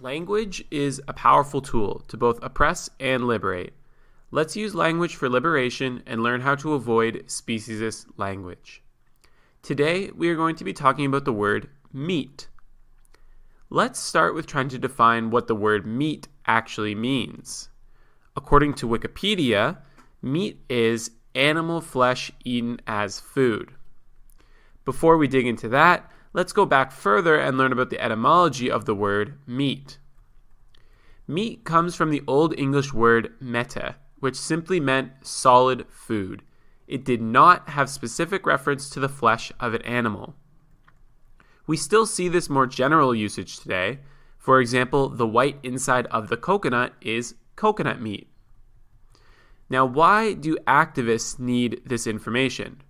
Language is a powerful tool to both oppress and liberate. Let's use language for liberation and learn how to avoid speciesist language. Today, we are going to be talking about the word meat. Let's start with trying to define what the word meat actually means. According to Wikipedia, meat is animal flesh eaten as food. Before we dig into that, let's go back further and learn about the etymology of the word meat. Meat comes from the Old English word meta, which simply meant solid food. It did not have specific reference to the flesh of an animal. We still see this more general usage today. For example, the white inside of the coconut is coconut meat. Now, why do activists need this information?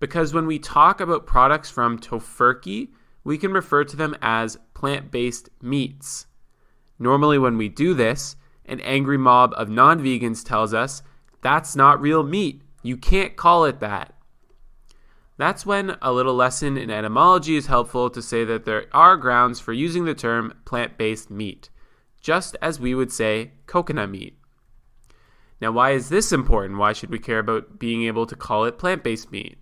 Because when we talk about products from Tofurkey, we can refer to them as plant-based meats. Normally when we do this, an angry mob of non-vegans tells us, that's not real meat. You can't call it that. That's when a little lesson in etymology is helpful to say that there are grounds for using the term plant-based meat, just as we would say coconut meat. Now, why is this important? Why should we care about being able to call it plant-based meat?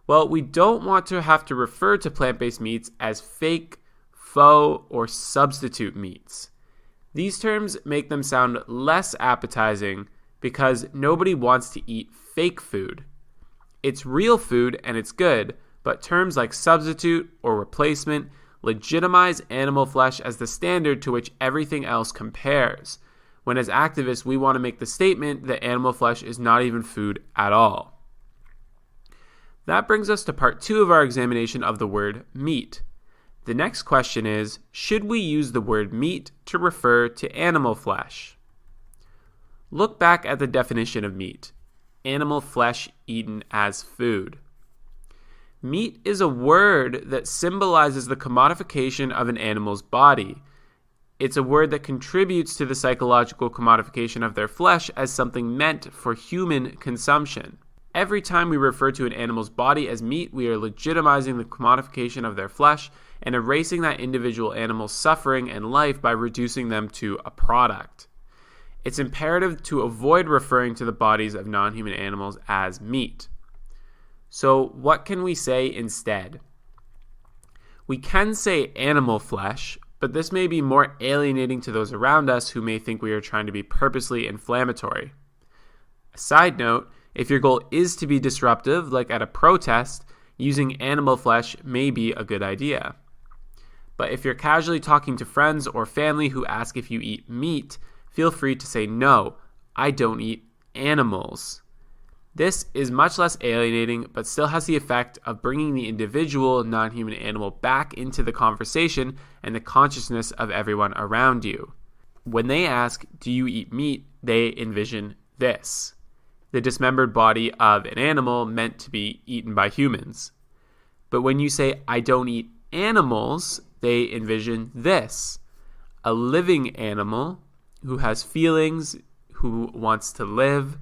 Well, we don't want to have to refer to plant-based meats as fake, faux, or substitute meats. These terms make them sound less appetizing because nobody wants to eat fake food. It's real food and it's good, but terms like substitute or replacement legitimize animal flesh as the standard to which everything else compares, when as activists we want to make the statement that animal flesh is not even food at all. That brings us to part 2 of our examination of the word meat. The next question is, should we use the word meat to refer to animal flesh? Look back at the definition of meat. Animal flesh eaten as food. Meat is a word that symbolizes the commodification of an animal's body. It's a word that contributes to the psychological commodification of their flesh as something meant for human consumption. Every time we refer to an animal's body as meat, we are legitimizing the commodification of their flesh and erasing that individual animal's suffering and life by reducing them to a product. It's imperative to avoid referring to the bodies of non-human animals as meat. So what can we say instead? We can say animal flesh, but this may be more alienating to those around us who may think we are trying to be purposely inflammatory. A side note, if your goal is to be disruptive, like at a protest, using animal flesh may be a good idea. But if you're casually talking to friends or family who ask if you eat meat, feel free to say, no, I don't eat animals. This is much less alienating, but still has the effect of bringing the individual non-human animal back into the conversation and the consciousness of everyone around you. When they ask, do you eat meat, they envision this: the dismembered body of an animal meant to be eaten by humans. But when you say, I don't eat animals, they envision this: a living animal who has feelings, who wants to live.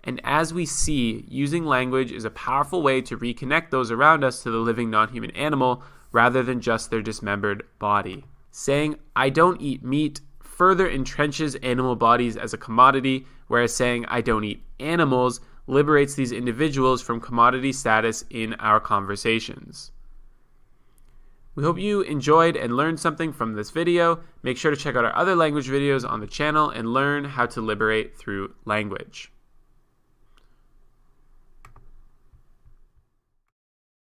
And as we see, using language is a powerful way to reconnect those around us to the living non-human animal rather than just their dismembered body. Saying, I don't eat meat further entrenches animal bodies as a commodity, whereas saying, I don't eat animals liberates these individuals from commodity status in our conversations. We hope you enjoyed and learned something from this video. Make sure to check out our other language videos on the channel and learn how to liberate through language.